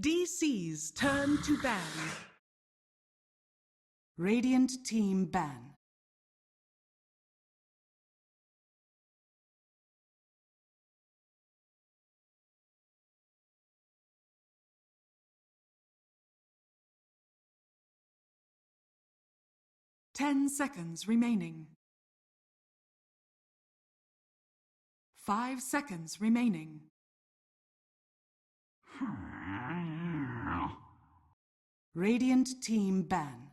DC's turn to ban. Radiant team ban. Ten seconds remaining. 5 seconds remaining. Radiant team ban.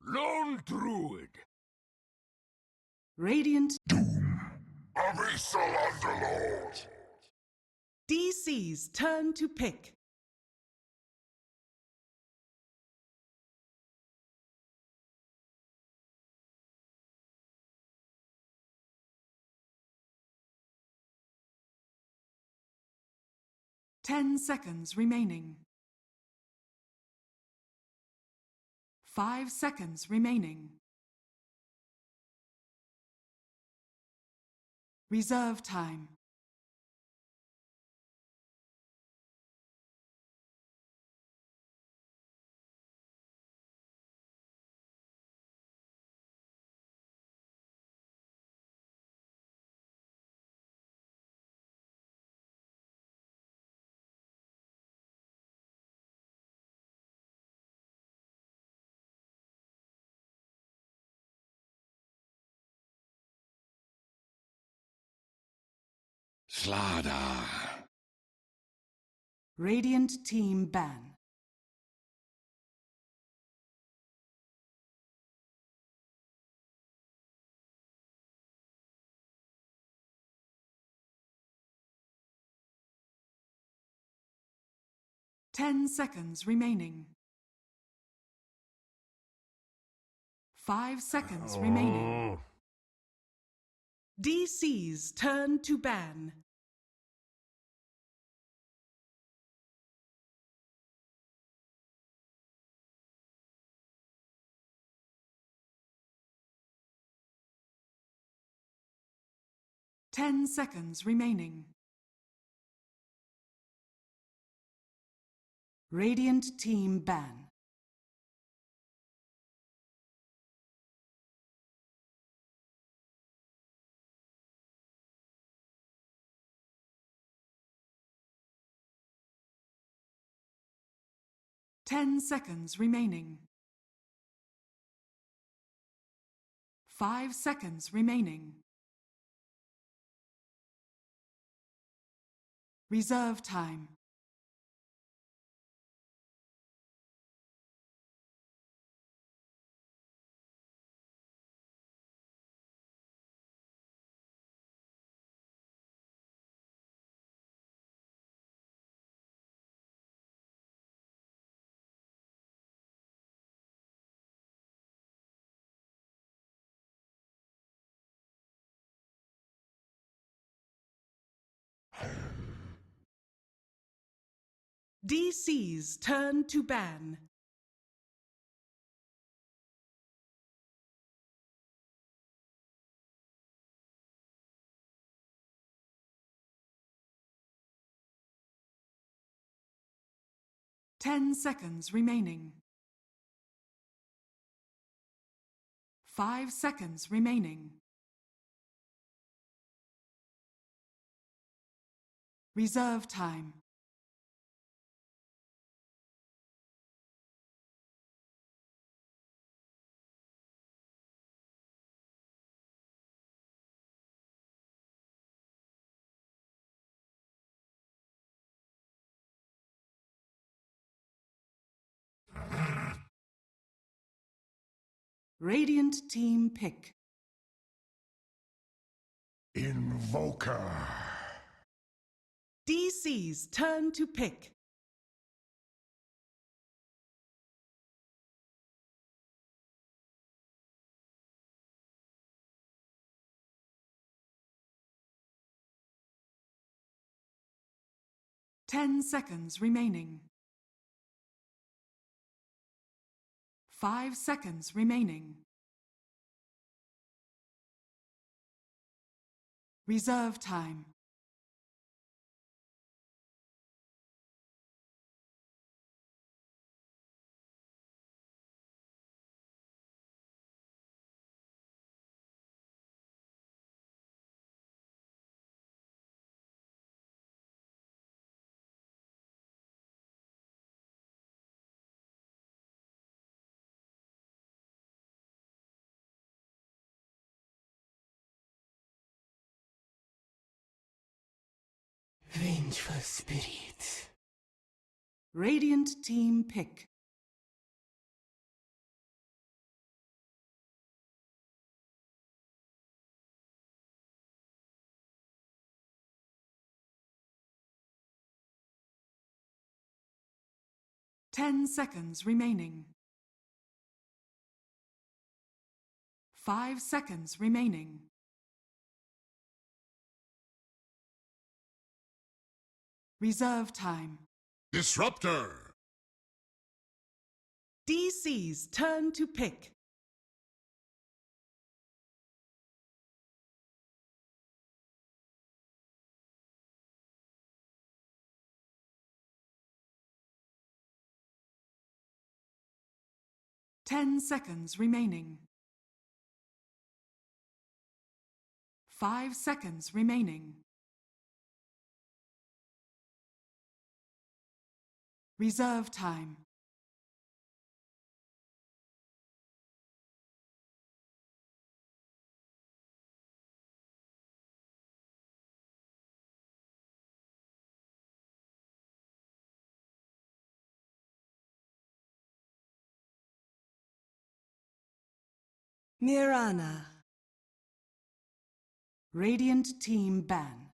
Lone Druid. Radiant Abyssal Underlord. DC's turn to pick. Ten seconds remaining. 5 seconds remaining. Reserve time. Slaughter. Radiant team ban. Ten seconds remaining. 5 seconds remaining. DC's turn to ban. Ten seconds remaining. Radiant team ban. Ten seconds remaining. 5 seconds remaining. Reserve time. DC's turn to ban. Ten seconds remaining. 5 seconds remaining. Reserve time. Radiant team pick. Invoker. DC's turn to pick. Ten seconds remaining. 5 seconds remaining. Reserve time. Vengeful spirits. Radiant team pick. Ten seconds remaining. 5 seconds remaining. Reserve time. Disruptor! DC's turn to pick. Ten seconds remaining. 5 seconds remaining. Reserve time. Nirana. Radiant team ban.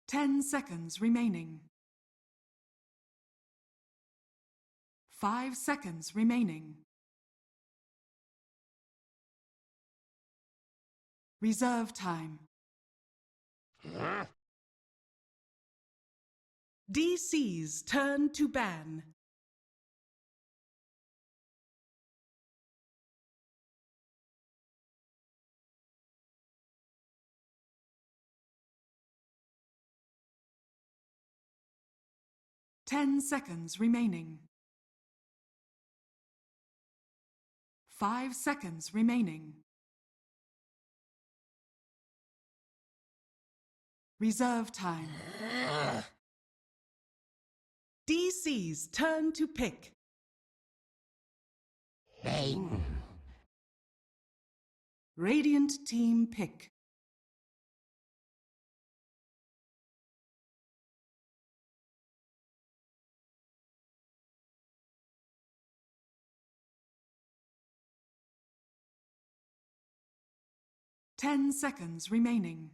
Ten seconds remaining. 5 seconds remaining. Reserve time. DC's turn to ban. Ten seconds remaining. 5 seconds remaining. Reserve time. DC's turn to pick. Bang. Radiant team pick. Ten seconds remaining.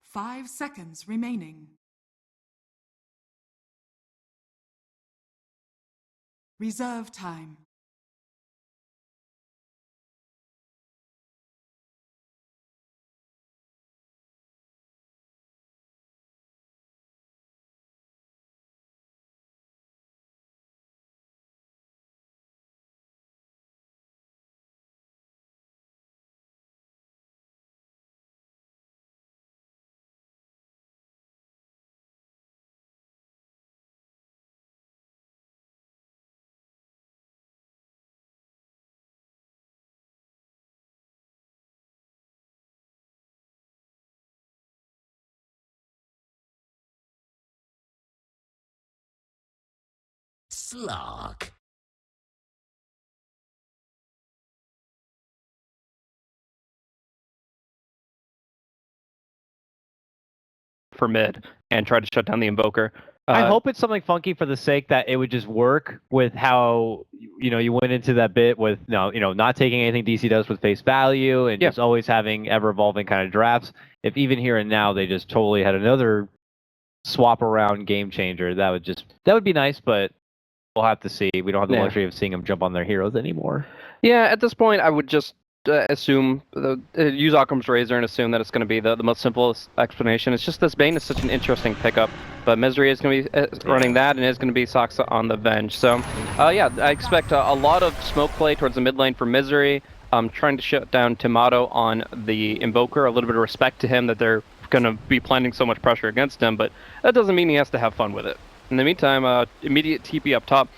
5 seconds remaining. Reserve time. Slog. For mid and try to shut down the Invoker. I hope it's something funky for the sake that it would just work with how you went into that bit with not taking anything DC does with face value and just always having ever evolving kind of drafts. If even here and now they just totally had another swap around game changer, that would be nice, but we'll have to see. We don't have the luxury of seeing them jump on their heroes anymore. Yeah, at this point I would just assume use Occam's razor and assume that it's going to be the most simplest explanation. It's just this Bane is such an interesting pickup, but Misery is going to be running that, and is going to be Soxa on the Venge. So, yeah, I expect a lot of smoke play towards the mid lane for Misery. Trying to shut down Tomato on the Invoker. A little bit of respect to him that they're going to be planting so much pressure against him, but that doesn't mean he has to have fun with it. In the meantime, immediate TP up top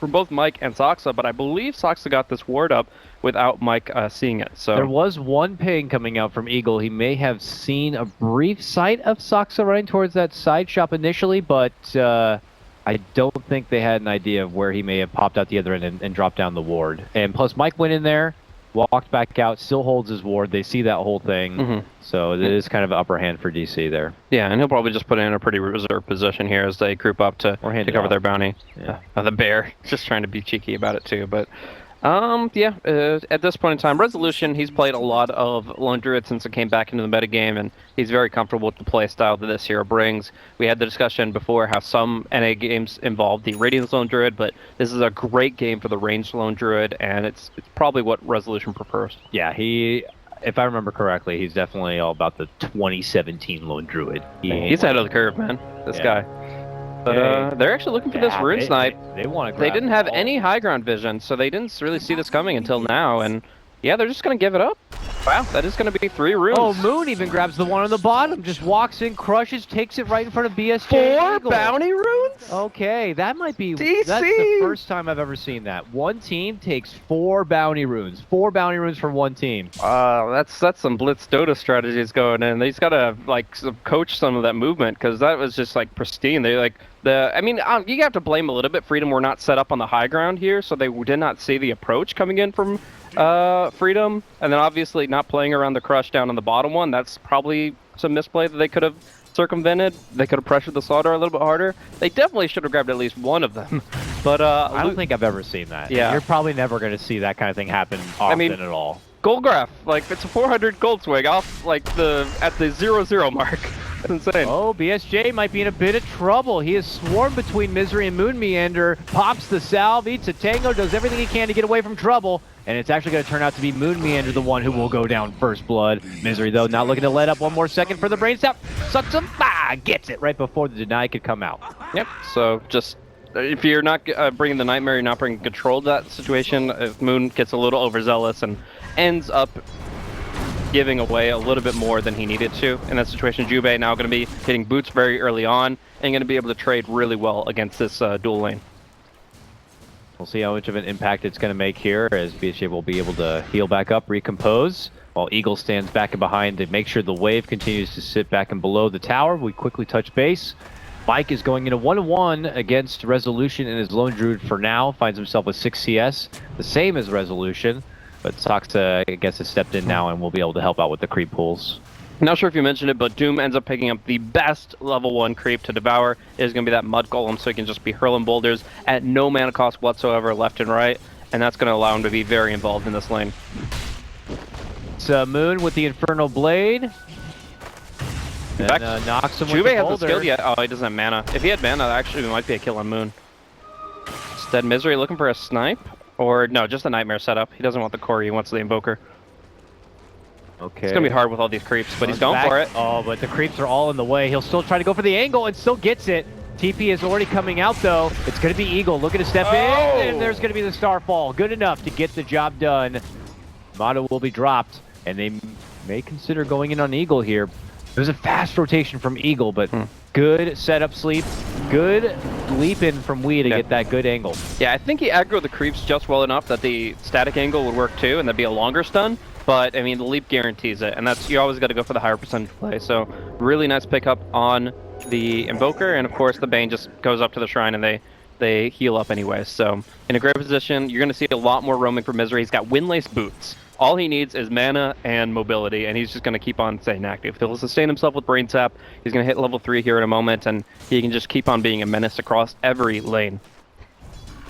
from both Mike and Soxa, but I believe Soxa got this ward up without Mike seeing it. So there was one ping coming out from Eagle. He may have seen a brief sight of Soxa running towards that side shop initially, but I don't think they had an idea of where he may have popped out the other end and dropped down the ward. And plus, Mike went in there, walked back out, still holds his ward. They see that whole thing. So it is kind of an upper hand for DC there. Yeah, and he'll probably just put it in a pretty reserved position here as they group up to cover their bounty. Yeah. The bear, just trying to be cheeky about it too, but yeah, at this point in time, Resolution, he's played a lot of Lone Druid since it came back into the metagame, and he's very comfortable with the play style that this hero brings. We had the discussion before how some NA games involve the Radiance Lone Druid, but this is a great game for the ranged Lone Druid, and it's probably what Resolution prefers. Yeah, if I remember correctly, he's definitely all about the 2017 Lone Druid. He's ahead of the curve, man, this guy. But they're actually looking for this rune snipe. They want to. They didn't have any high ground vision, so they didn't really see this coming until now. And yeah, they're just gonna give it up. Wow, that is gonna be 3 runes. Oh, Moon even grabs the one on the bottom, just walks in, crushes, takes it right in front of BSJ. 4 Eagle. bounty runes? Okay, that might be. DC. That's the first time I've ever seen that. One team takes 4 bounty runes. 4 bounty runes for one team. That's some blitz Dota strategies going in. They just gotta like coach some of that movement because that was just like pristine. They like. I mean, you have to blame a little bit. Freedom were not set up on the high ground here, so they did not see the approach coming in from Freedom. And then obviously not playing around the crush down on the bottom one. That's probably some misplay that they could have circumvented. They could have pressured the Slaughter a little bit harder. They definitely should have grabbed at least one of them. But I don't think I've ever seen that. Yeah. You're probably never going to see that kind of thing happen often at all. Gold graph, like it's a 400 gold swing off like at the 0-0 mark. That's insane. Oh, BSJ might be in a bit of trouble. He is swarmed between Misery and Moon Meander, pops the salve, eats a tango, does everything he can to get away from trouble, and it's actually going to turn out to be Moon Meander the one who will go down first blood. Misery, though, not looking to let up one more second for the brain stop. Sucks him, gets it right before the deny could come out. Yep, so just if you're not bringing the Nightmare, you're not bringing control of that situation. If Moon gets a little overzealous and ends up giving away a little bit more than he needed to in that situation, Jubei now going to be hitting boots very early on and going to be able to trade really well against this dual lane. We'll see how much of an impact it's going to make here as BSJ will be able to heal back up, recompose, while Eagle stands back and behind to make sure the wave continues to sit back and below the tower. We quickly touch base. Mike is going into 1-1 against Resolution in his Lone Druid for now, finds himself with 6 CS, the same as Resolution. But Soxa, I guess, has stepped in now and will be able to help out with the creep pools. Not sure if you mentioned it, but Doom ends up picking up the best level 1 creep to devour. It is going to be that Mud Golem, so he can just be hurling boulders at no mana cost whatsoever left and right, and that's going to allow him to be very involved in this lane. It's Moon with the Infernal Blade. In fact, knocks him with Jubei the hasn't boulder. skilled yet. Oh, he doesn't have mana. If he had mana, actually, it might be a kill on Moon. Instead, Misery looking for a snipe. Or, no, just a Nightmare setup. He doesn't want the core, he wants the Invoker. Okay. It's going to be hard with all these creeps, but he's going for it. Oh, but the creeps are all in the way. He'll still try to go for the angle and still gets it. TP is already coming out, though. It's going to be Eagle looking to step in, and there's going to be the Starfall. Good enough to get the job done. Motto will be dropped, and they may consider going in on Eagle here. There's a fast rotation from Eagle, but good setup sleep. Good leap in from Wee to get that good angle. Yeah, I think he aggroed the creeps just well enough that the static angle would work too, and that'd be a longer stun. But, I mean, the leap guarantees it, and that's you always got to go for the higher percentage play. So, really nice pickup on the Invoker, and of course the Bane just goes up to the Shrine and they heal up anyway. So, in a great position, you're going to see a lot more roaming for Misery. He's got Windlace Boots. All he needs is mana and mobility, and he's just going to keep on staying active. He'll sustain himself with Brain Tap. He's going to hit level 3 here in a moment, and he can just keep on being a menace across every lane.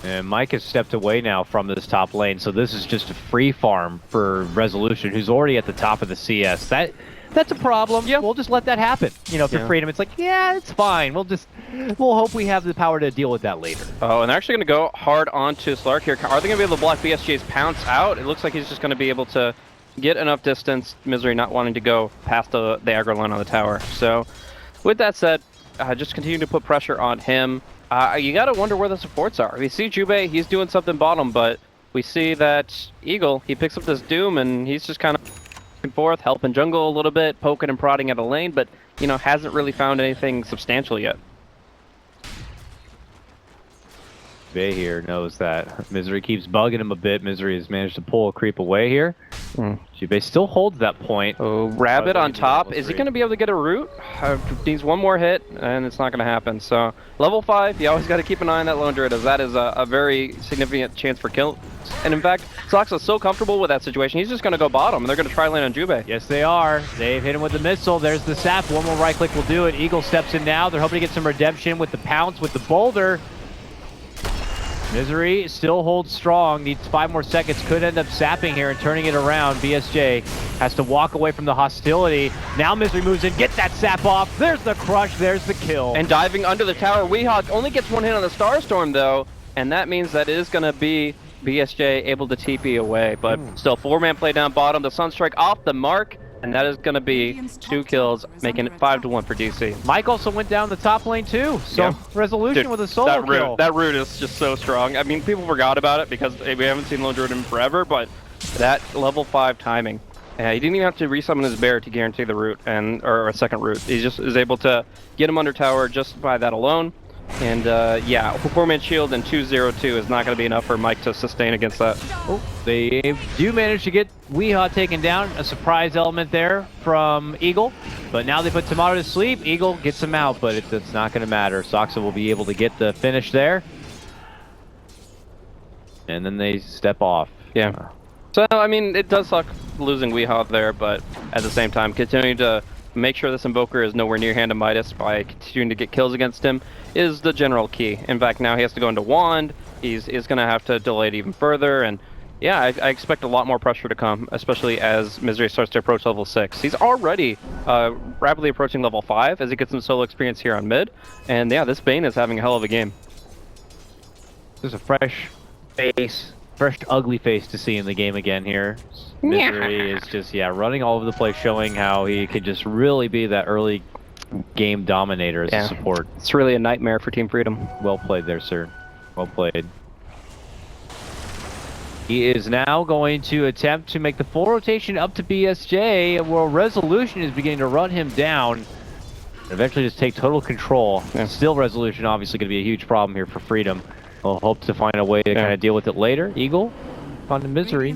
And Mike has stepped away now from this top lane, so this is just a free farm for Resolution, who's already at the top of the CS. That's a problem. Yeah. We'll just let that happen. You know, for Freedom, it's like, yeah, it's fine. We'll hope we have the power to deal with that later. Oh, and they're actually going to go hard onto Slark here. Are they going to be able to block BSJ's pounce out? It looks like he's just going to be able to get enough distance, Misery not wanting to go past the aggro line on the tower. So with that said, just continue to put pressure on him. You gotta wonder where the supports are. We see Jubei, he's doing something bottom, but we see that Eagle, he picks up this Doom and he's just kind of back and forth, helping jungle a little bit, poking and prodding at a lane, but you know, hasn't really found anything substantial yet. Bay here knows that Misery keeps bugging him a bit. Misery has managed to pull a creep away here. Jubei still holds that point. Oh, Rabbit on top. Is he going to be able to get a root? Needs one more hit, and it's not going to happen. So, level 5, you always got to keep an eye on that Lone Druid, as that is a very significant chance for kill. And in fact, Sox is so comfortable with that situation, he's just going to go bottom, and they're going to try lane on Jubei. Yes, they are. They've hit him with the missile. There's the sap. One more right click will do it. Eagle steps in now. They're hoping to get some redemption with the pounce, with the boulder. Misery still holds strong, needs 5 more seconds, could end up sapping here and turning it around. BSJ has to walk away from the hostility. Now Misery moves in, gets that sap off. There's the crush, there's the kill. And diving under the tower, Weehawk only gets 1 hit on the Starstorm though, and that means that it is going to be BSJ able to TP away. But still, 4-man play down bottom, the Sunstrike off the mark, and that is going to be 2 kills, making it 5-1 for DC. Mike also went down the top lane too, so Yeah. Resolution Dude, with a solo kill. That root is just so strong. I mean, people forgot about it because we haven't seen Lone Druid in forever, but that level 5 timing. He didn't even have to resummon his bear to guarantee the root, or a second root. He just is able to get him under tower just by that alone. And yeah, 4-man shield and 2-0-2 is not going to be enough for Mike to sustain against that. Oh, they do manage to get Weehaw taken down. A surprise element there from Eagle. But now they put Tomato to sleep. Eagle gets him out, but it's not going to matter. Soxa will be able to get the finish there. And then they step off. Yeah. So, I mean, it does suck losing Weehaw there, but at the same time, continuing to make sure this Invoker is nowhere near Hand of Midas by continuing to get kills against him is the general key. In fact, now he has to go into Wand. He's going to have to delay it even further, and yeah, I expect a lot more pressure to come, especially as Misery starts to approach level 6. He's already rapidly approaching level 5 as he gets some solo experience here on mid, and yeah, this Bane is having a hell of a game. There's a fresh face, fresh ugly face to see in the game again here. Misery is just, running all over the place, showing how he could just really be that early game dominator as a support. It's really a nightmare for Team Freedom. Well played there, sir. Well played. He is now going to attempt to make the full rotation up to BSJ, where Resolution is beginning to run him down. And eventually just take total control. And still Resolution obviously going to be a huge problem here for Freedom. We'll hope to find a way to kind of deal with it later. Eagle on the Misery.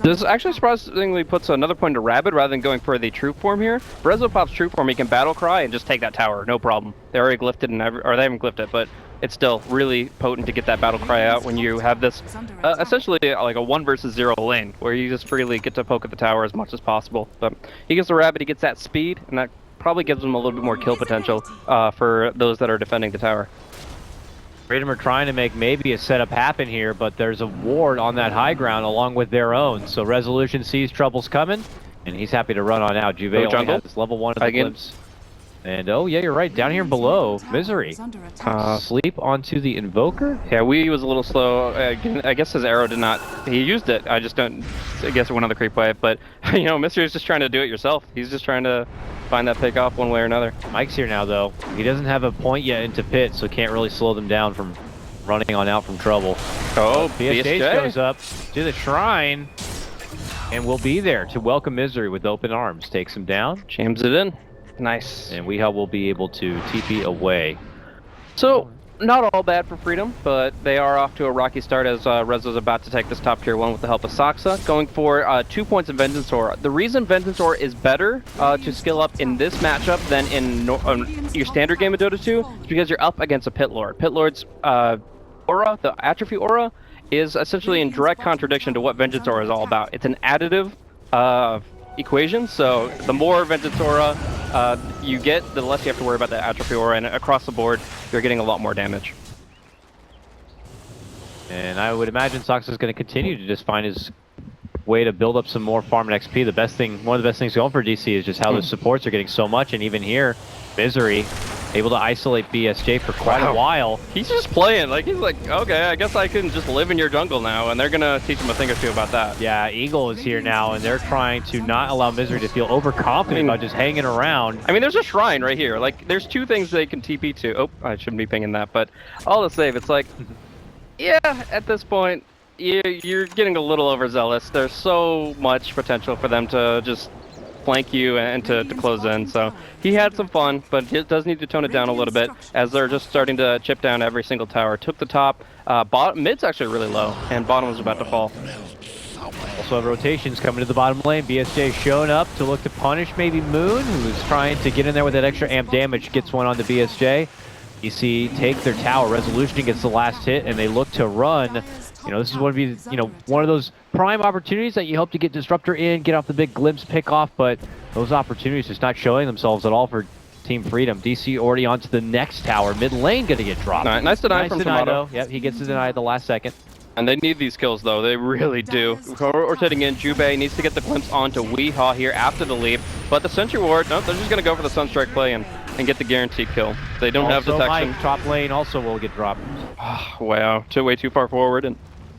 This actually surprisingly puts another point to Rabbit rather than going for the troop form here. Rezo pops troop form, he can battle cry and just take that tower, no problem. They already glyphed it, or they haven't glyphed it, but it's still really potent to get that battle cry out when you have this essentially like a 1 versus 0 lane where you just freely get to poke at the tower as much as possible. But he gets the Rabbit, he gets that speed, and that probably gives him a little bit more kill potential for those that are defending the tower. Freedom are trying to make maybe a setup happen here, but there's a ward on that high ground along with their own. So Resolution sees troubles coming, and he's happy to run on out. Juve only has this level 1 of the glimpse. And oh yeah, you're right, down here below, Misery. Sleep onto the Invoker? Yeah, Wee was a little slow. I guess his arrow did not, he used it. I guess it went on the creep wave, but you know, Misery's just trying to do it yourself. He's just trying to find that pick off one way or another. Mike's here now though. He doesn't have a point yet into pit, so can't really slow them down from running on out from trouble. Oh, BSJ goes up to the shrine and will be there to welcome Misery with open arms. Takes him down. Jams it in. Nice. And Weehaw will be able to TP away. So, not all bad for Freedom, but they are off to a rocky start as Rezo's about to take this top tier 1 with the help of Soxa, going for 2 points of Vengeance Aura. The reason Vengeance Aura is better to skill up in this matchup than in your standard game of Dota 2 is because you're up against a Pit Lord. Pit Lord's aura, the Atrophy Aura, is essentially in direct contradiction to what Vengeance Aura is all about. It's an additive equation, so the more Vengeance Aura you get, the less you have to worry about the Atrophy Aura, and across the board, you're getting a lot more damage. And I would imagine Sox is going to continue to just find his way to build up some more farm and XP. One of the best things going for DC is just how the supports are getting so much, and even here, Misery able to isolate BSJ for quite a while. He's just playing. Like, he's like, okay, I guess I can just live in your jungle now, and they're going to teach him a thing or two about that. Yeah, Eagle is here now, and they're trying to not allow Misery to feel overconfident about just hanging around. I mean, there's a shrine right here. Like, there's 2 things they can TP to. Oh, I shouldn't be pinging that, but all the save, it's like, yeah, at this point, you're getting a little overzealous. There's so much potential for them to just flank you and to close in. So he had some fun, but he does need to tone it down a little bit as they're just starting to chip down every single tower. Took the top. Mid's actually really low, and bottom is about to fall. Also have rotations coming to the bottom lane. BSJ showing up to look to punish maybe Moon, who's trying to get in there with that extra amp damage. Gets one on the BSJ. DC take their tower. Resolution gets the last hit, and they look to run. You know, this is one of those prime opportunities that you hope to get Disruptor in, get off the big glimpse, pick off, but those opportunities just not showing themselves at all for Team Freedom. DC already onto the next tower. Mid lane gonna get dropped. Nice deny from Tomato. Yep, he gets the deny at the last second. And they need these kills, though. They really do. Rotating in, Jubei needs to get the glimpse onto Weehaw here after the leap. But the Sentry Ward, no, they're just going to go for the Sunstrike play and get the guaranteed kill. They don't have detection. Mike, top lane also will get dropped. Wow, way too far forward. And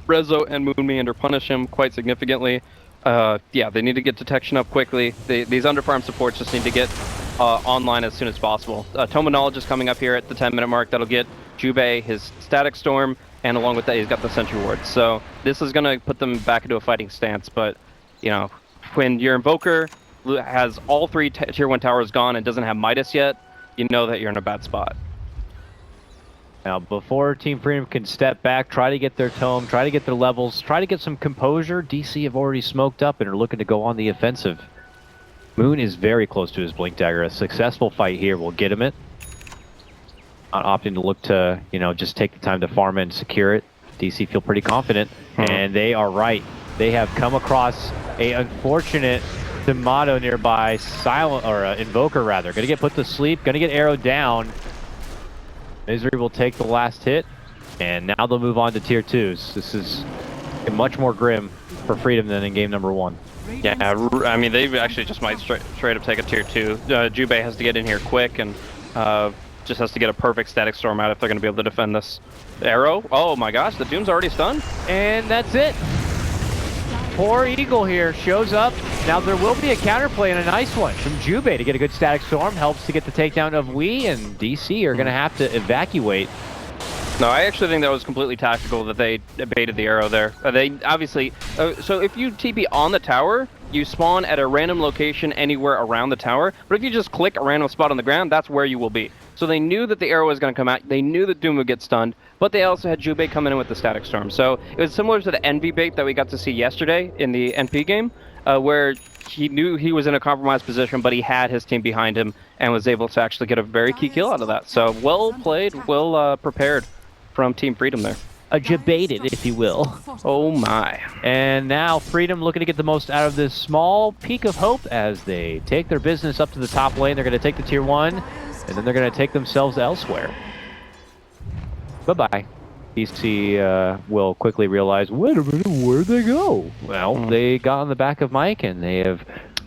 Rezo and Moonmeander punish him quite significantly. Yeah, they need to get detection up quickly. These underfarm supports just need to get online as soon as possible. Toma Knowledge is coming up here at the 10-minute mark. That'll get Jubei his Static Storm, and along with that, he's got the Sentry Ward. So this is going to put them back into a fighting stance. But, you know, when your Invoker has all 3 Tier 1 towers gone and doesn't have Midas yet, you know that you're in a bad spot. Now, before Team Freedom can step back, try to get their tome, try to get their levels, try to get some composure, DC have already smoked up and are looking to go on the offensive. Moon is very close to his Blink Dagger. A successful fight here will get him it. Not opting to look to, you know, just take the time to farm and secure it. DC feel pretty confident, and they are right. They have come across a unfortunate Tomato nearby, Invoker rather. Gonna get put to sleep, gonna get arrowed down. Misery will take the last hit, and now they'll move on to tier 2s. This is much more grim for Freedom than in game number 1. Yeah, I mean, they actually just might straight up take a tier 2. Jubei has to get in here quick, and just has to get a perfect Static Storm out if they're going to be able to defend this. Arrow, oh my gosh, the Doom's already stunned. And that's it. Poor Eagle here shows up. Now there will be a counterplay and a nice one from Jubei to get a good Static Storm. Helps to get the takedown of Wii, and DC are going to have to evacuate. No, I actually think that was completely tactical that they baited the arrow there. They obviously, so if you TP on the tower, you spawn at a random location anywhere around the tower, but if you just click a random spot on the ground, that's where you will be. So they knew that the arrow was going to come out, they knew that Doom would get stunned, but they also had Jubei coming in with the Static Storm. So it was similar to the Envy bait that we got to see yesterday in the NP game, where he knew he was in a compromised position, but he had his team behind him and was able to actually get a very key kill out of that. So well played, well prepared from Team Freedom there. Jebaited, if you will. Oh my. And now Freedom looking to get the most out of this small peak of hope as they take their business up to the top lane. They're going to take the tier 1, and then they're going to take themselves elsewhere. Bye-bye. DC will quickly realize, wait a minute, where'd they go? Well, they got on the back of Mike, and they have...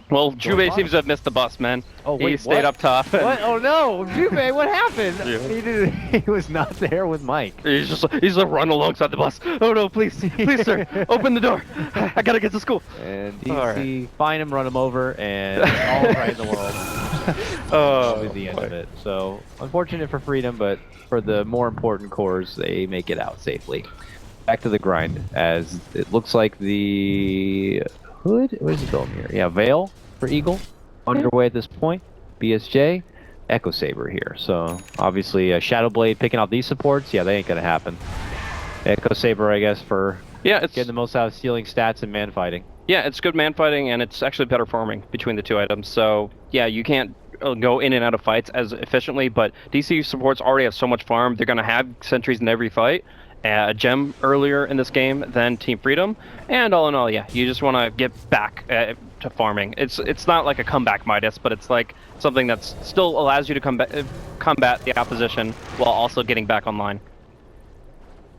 Well, Jubei seems to have missed the bus, man. Oh, wait, he stayed up top. What? Oh no, Jubei, what happened? Yeah. He was not there with Mike. He's just run alongside the bus. Oh no, please, sir, open the door. I gotta get to school. And DC find him, run him over, and it's all right in the world. Oh, the end of it. So unfortunate for Freedom, but for the more important cores, they make it out safely. Back to the grind, as it looks like the Hood. Where's it going here? Yeah, Veil for Eagle underway at this point. BSJ, Echo Saber here. So obviously Shadow Blade picking out these supports. Yeah, they ain't gonna happen. Echo Saber, I guess, for it's getting the most out of stealing stats and man fighting. Yeah, it's good man fighting, and it's actually better farming between the 2 items. So yeah, you can't go in and out of fights as efficiently, but DC supports already have so much farm. They're gonna have sentries in every fight. A gem earlier in this game than Team Freedom, and all in all, yeah, you just want to get back to farming. It's not like a comeback Midas, but it's like something that still allows you to combat the opposition while also getting back online.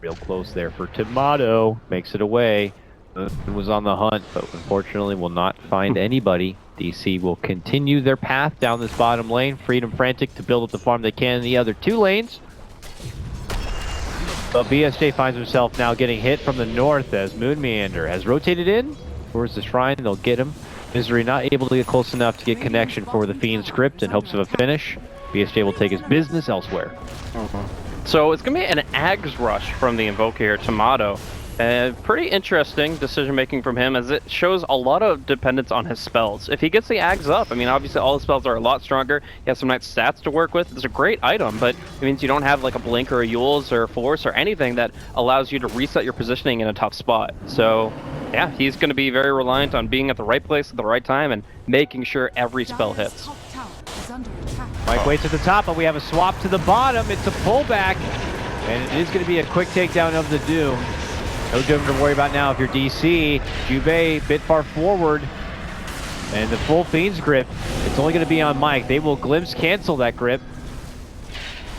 Real close there for Tomato, makes it away. Moon was on the hunt, but unfortunately will not find anybody. DC will continue their path down this bottom lane. Freedom frantic to build up the farm they can in the other 2 lanes. But BSJ finds himself now getting hit from the north as Moon Meander has rotated in towards the shrine. They'll get him. Misery not able to get close enough to get connection for the Fiend script in hopes of a finish. BSJ will take his business elsewhere. So it's going to be an Ags rush from the Invoker here, Tomato. Pretty interesting decision making from him, as it shows a lot of dependence on his spells. If he gets the Ags up, I mean, obviously all his spells are a lot stronger. He has some nice stats to work with. It's a great item, but it means you don't have like a Blink or a Yule's or a Force or anything that allows you to reset your positioning in a tough spot. So yeah, he's going to be very reliant on being at the right place at the right time and making sure every spell Dire's hits. top tower is under attack. Mike waits at the top, but we have a swap to the bottom. It's a pullback, and it is going to be a quick takedown of the Doom. No Doom to worry about now if you're DC. Jubei bit far forward, and the full Fiend's grip. It's only going to be on Mike. They will glimpse cancel that grip.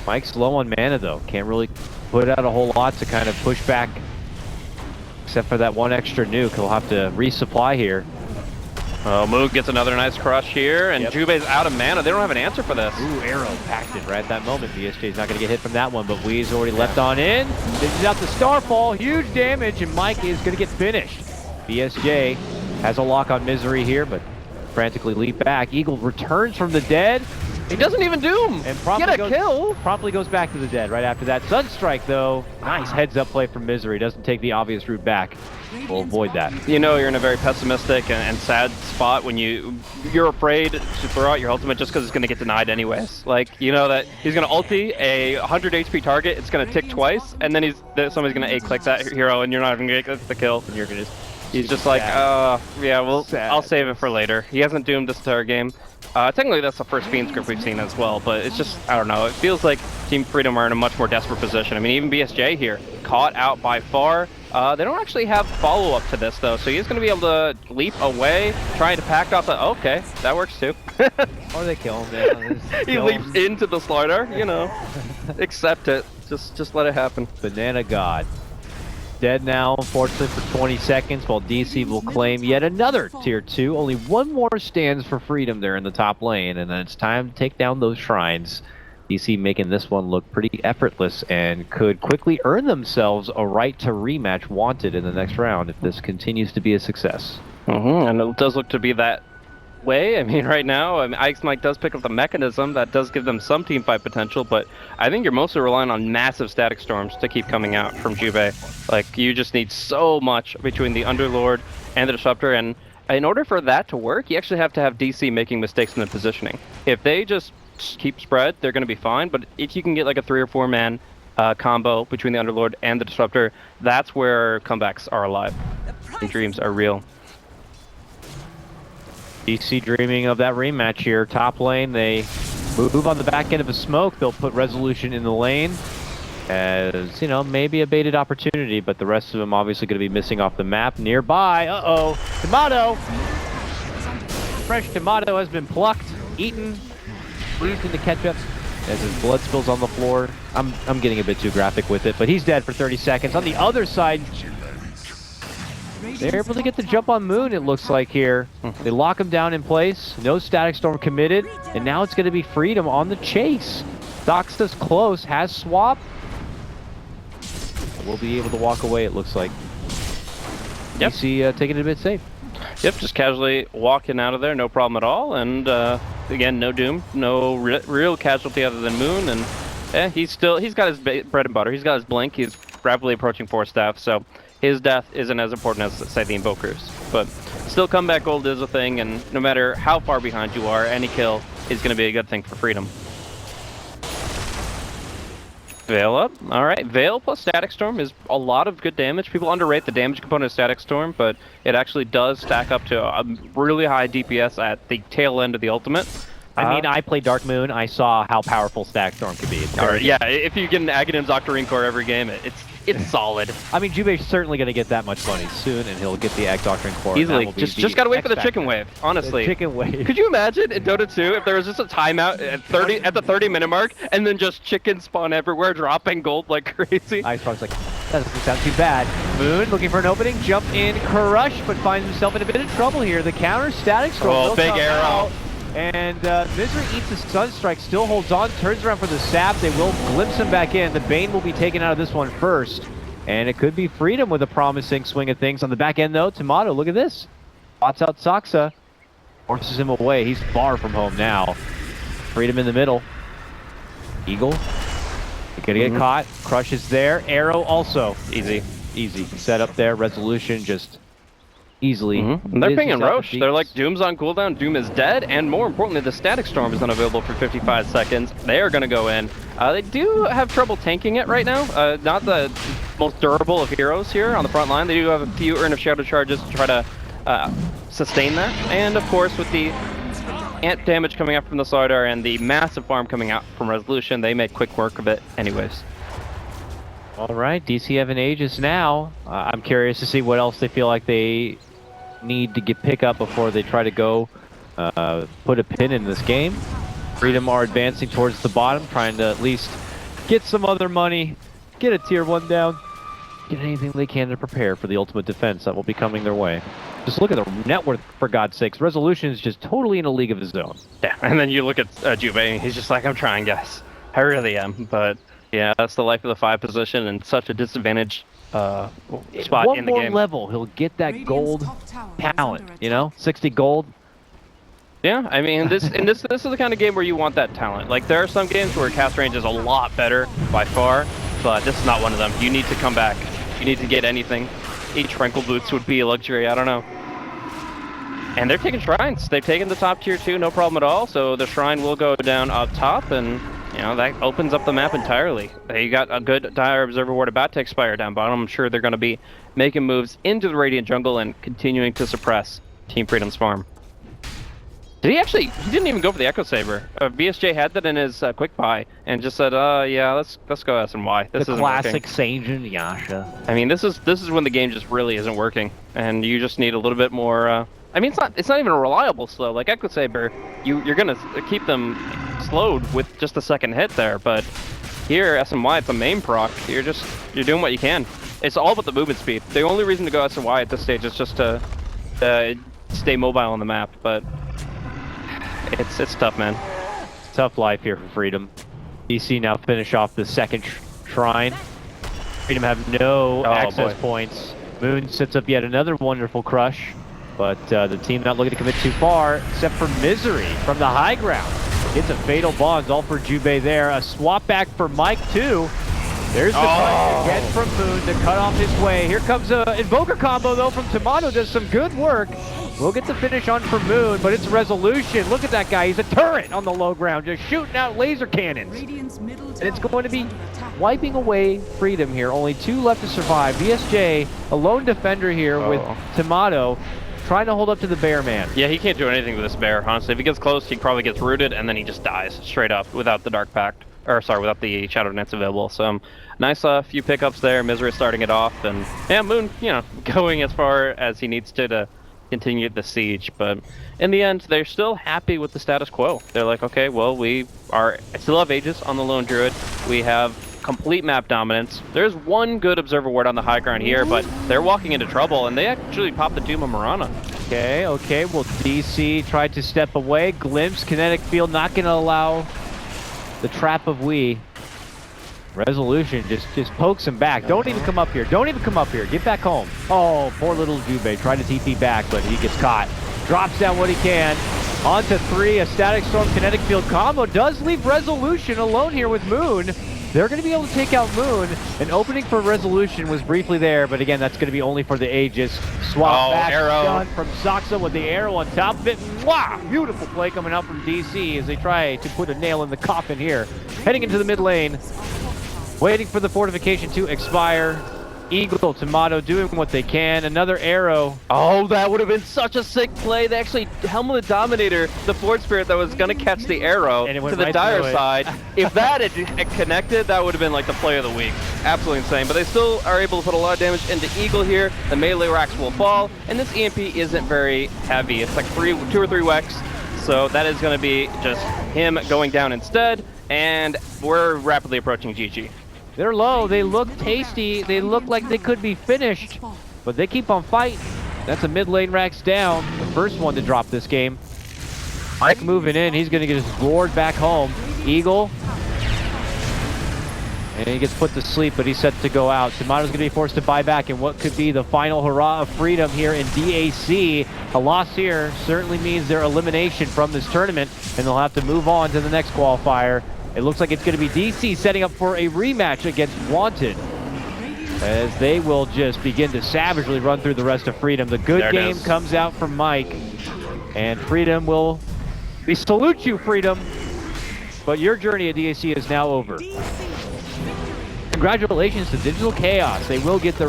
Mike's low on mana though. Can't really put out a whole lot to kind of push back, except for that one extra nuke. He'll have to resupply here. Oh, Moog gets another nice crush here, and Jubei's out of mana. They don't have an answer for this. Ooh, arrow packed it right at that moment. BSJ's not going to get hit from that one, but Wee's already leapt on in. Dishes out the Starfall, huge damage, and Mike is going to get finished. BSJ has a lock on Misery here, but frantically leap back. Eagle returns from the dead. He doesn't even doom. And promptly Get a kill. Promptly goes back to the dead right after that. Sunstrike, though. Nice heads-up play from Misery. Doesn't take the obvious route back. We'll avoid that. You know you're in a very pessimistic and sad spot when you're afraid to throw out your ultimate just because it's going to get denied anyways. Like, you know that he's going to ulti a 100 HP target, it's going to tick twice, and then somebody's going to A-click that hero, and you're not even going to get the kill. And you're going to... He's just like, yeah, well, I'll save it for later. He hasn't doomed this entire game. Technically, that's the first Fiend script we've seen as well, but it's just, I don't know. It feels like Team Freedom are in a much more desperate position. I mean, even BSJ here, caught out by far. They don't actually have follow-up to this, though, so he's going to be able to leap away, trying to pack off the... Okay, that works, too. Or they kill him. He leaps into the slider, you know. Accept it. Just let it happen. Banana God. Dead now, unfortunately, for 20 seconds, while DC will claim yet another Tier 2. Only one more stands for Freedom there in the top lane, and then it's time to take down those shrines. DC making this one look pretty effortless and could quickly earn themselves a right to rematch wanted in the next round if this continues to be a success. And it does look to be that way. I mean, right now, Ike's Mike does pick up the mechanism. That does give them some team fight potential, but I think you're mostly relying on massive static storms to keep coming out from Jubei. Like, you just need so much between the Underlord and the Disruptor, and in order for that to work, you actually have to have DC making mistakes in the positioning. If they just keep spread, they're going to be fine, but if you can get like a 3 or 4 man combo between the Underlord and the Disruptor, that's where comebacks are alive. The dreams are real. DC dreaming of that rematch here. Top lane, they move on the back end of a smoke. They'll put Resolution in the lane as, you know, maybe a baited opportunity, but the rest of them obviously going to be missing off the map. Nearby, Tomato! Fresh Tomato has been plucked, eaten, squeezed into ketchup as his blood spills on the floor. I'm getting a bit too graphic with it, but he's dead for 30 seconds. On the other side, they're able to get the jump on Moon, it looks like here. They lock him down in place. No Static Storm committed. And now it's going to be Freedom on the chase. Doxta's close, has swap. We'll be able to walk away, it looks like. Yep. DC taking it a bit safe. Yep, just casually walking out of there, no problem at all. And again, no doom, no real casualty other than Moon. And he's got his bread and butter. He's got his blink. He's rapidly approaching 4 staff. So his death isn't as important as, say, the Invokers. But still, comeback gold is a thing, and no matter how far behind you are, any kill is going to be a good thing for Freedom. Veil up. All right, Veil plus Static Storm is a lot of good damage. People underrate the damage component of Static Storm, but it actually does stack up to a really high DPS at the tail end of the ultimate. I mean, I play Dark Moon. I saw how powerful Static Storm could be. Yeah, if you get an Aghanim's Octarine Core every game, it's solid. I mean, Jubei's certainly going to get that much money soon, and he'll get the Egg Doctrine Core. Easily. Just got to wait for the chicken wave, honestly. The chicken wave. Could you imagine in Dota 2 if there was just a timeout at the 30-minute mark, and then just chickens spawn everywhere, dropping gold like crazy? Ice Frog's like, That doesn't sound too bad. Moon looking for an opening, jump in, crush, but finds himself in a bit of trouble here. The counter static storm. Oh, will big come arrow. out. And Misery eats a Sunstrike, still holds on, turns around for the sap. They will glimpse him back in. The Bane will be taken out of this one first. And it could be Freedom with a promising swing of things. On the back end, though, Tomato, look at this. Spots out Soxa. Forces him away. He's far from home now. Freedom in the middle. Eagle. They're gonna get caught. Crush is there. Arrow also. Easy. Easy. Set up there. Resolution just easily. And they're pinging misses out the Roche. They're like, Doom's on cooldown, Doom is dead, and more importantly, the Static Storm is unavailable for 55 seconds. They are going to go in. They do have trouble tanking it right now. Not the most durable of heroes here on the front line. They do have a few Urn of Shadow charges to try to sustain that. And of course, with the ant damage coming out from the Slardar and the massive farm coming out from Resolution, they make quick work of it anyways. All right, DC have an Aegis now. I'm curious to see what else they feel like they need to pick up before they try to go put a pin in this game. Freedom are advancing towards the bottom, trying to at least get some other money, get a tier 1 down, get anything they can to prepare for the ultimate defense that will be coming their way. Just look at the net worth, for God's sakes. Resolution is just totally in a league of his own. Yeah, and then you look at Juve, he's just like, I'm trying, guys. I really am, but yeah, that's the life of the 5 position and such a disadvantaged spot in the One more game. level, he'll get that gold talent, you know? 60 gold. Yeah, I mean, this is the kind of game where you want that talent. Like, there are some games where cast range is a lot better by far, but this is not one of them. You need to come back. You need to get anything. Each Wrinkle Boots would be a luxury, I don't know. And they're taking shrines. They've taken the top tier 2, no problem at all, so the shrine will go down up top, and you know, that opens up the map entirely. They got a good Dire Observer Ward about to expire down bottom. I'm sure they're going to be making moves into the Radiant Jungle and continuing to suppress Team Freedom's farm. He didn't even go for the Echo Saber. BSJ had that in his quick buy and just said, yeah, let's go SNY. This The isn't classic working. Sanjin Yasha. I mean, this is when the game just really isn't working, and you just need a little bit more. I mean, it's not even a reliable slow. Like Echo Saber, you're gonna keep them slowed with just a second hit there, but here SNY, it's a main proc. You're doing what you can. It's all about the movement speed. The only reason to go SNY at this stage is just to stay mobile on the map, but it's tough, man. Tough life here for Freedom. DC now finish off the second shrine. Freedom have no access points. Moon sets up yet another wonderful crush, but the team not looking to commit too far, except for Misery from the high ground. It's a fatal bonds, all for Jubei there. A swap back for Mike too. There's the punch again from Moon to cut off his way. Here comes a Invoker combo though from Tomato, does some good work. We'll get the finish on for Moon, but it's Resolution. Look at that guy, he's a turret on the low ground, just shooting out laser cannons. And it's going to be wiping away Freedom here. Only 2 left to survive. BSJ, a lone defender here with Tomato, trying to hold up to the bear man. Yeah, he can't do anything with this bear, honestly. If he gets close, he probably gets rooted, and then he just dies straight up without the Dark Pact. Or, sorry, without the Shadow Nets available. So, nice few pickups there. Misery starting it off, and yeah, Moon, you know, going as far as he needs to continue the siege. But in the end, they're still happy with the status quo. They're like, okay, well, we still have Aegis on the Lone Druid. We have complete map dominance. There's one good Observer Ward on the high ground here, but they're walking into trouble, and they actually popped the Tomb of Mirana. Okay, well, DC tried to step away. Glimpse, Kinetic Field, not going to allow the trap of Wii. Resolution just pokes him back. Don't even come up here. Don't even come up here. Get back home. Oh, poor little Jubei. Tried to TP back, but he gets caught. Drops down what he can. On to 3. A Static Storm Kinetic Field combo does leave Resolution alone here with Moon. They're going to be able to take out Moon. An opening for Resolution was briefly there, but again, that's going to be only for the Aegis. Swap back, arrow. done from Soxa with the arrow on top of it. Wow, beautiful play coming out from DC as they try to put a nail in the coffin here. Heading into the mid lane, waiting for the fortification to expire. Eagle, Tomato doing what they can. Another arrow. Oh, that would have been such a sick play. They actually helmeted Dominator, the Forge Spirit that was going to catch the arrow And it to went the right Dire through it. side. If that had connected, that would have been like the play of the week. Absolutely insane. But they still are able to put a lot of damage into Eagle here. The melee racks will fall, and this EMP isn't very heavy. It's like 2 or 3 Wex, so that is going to be just him going down instead, and we're rapidly approaching GG. They're low. They look tasty. They look like they could be finished, but they keep on fighting. That's a mid lane Rax down. The first one to drop this game. Mike moving in. He's going to get his gourd back home. Eagle. And he gets put to sleep, but he's set to go out. Tomato's going to be forced to buy back in what could be the final hurrah of freedom here in DAC. A loss here certainly means their elimination from this tournament, and they'll have to move on to the next qualifier. It looks like it's going to be DC setting up for a rematch against Wanted, as they will just begin to savagely run through the rest of Freedom. The good game comes out from Mike, and Freedom will... We salute you, Freedom, but your journey at DAC is now over. Congratulations to Digital Chaos. They will get the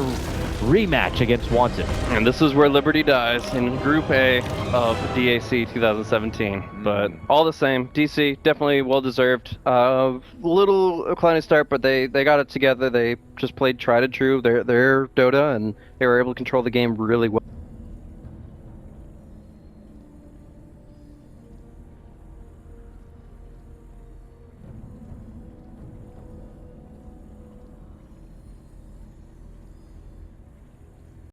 rematch against Wanted. And this is where Liberty dies, in Group A of DAC 2017. But all the same, DC definitely well-deserved. Little climbing start, but they got it together. They just played tried and true. They're Dota, and they were able to control the game really well.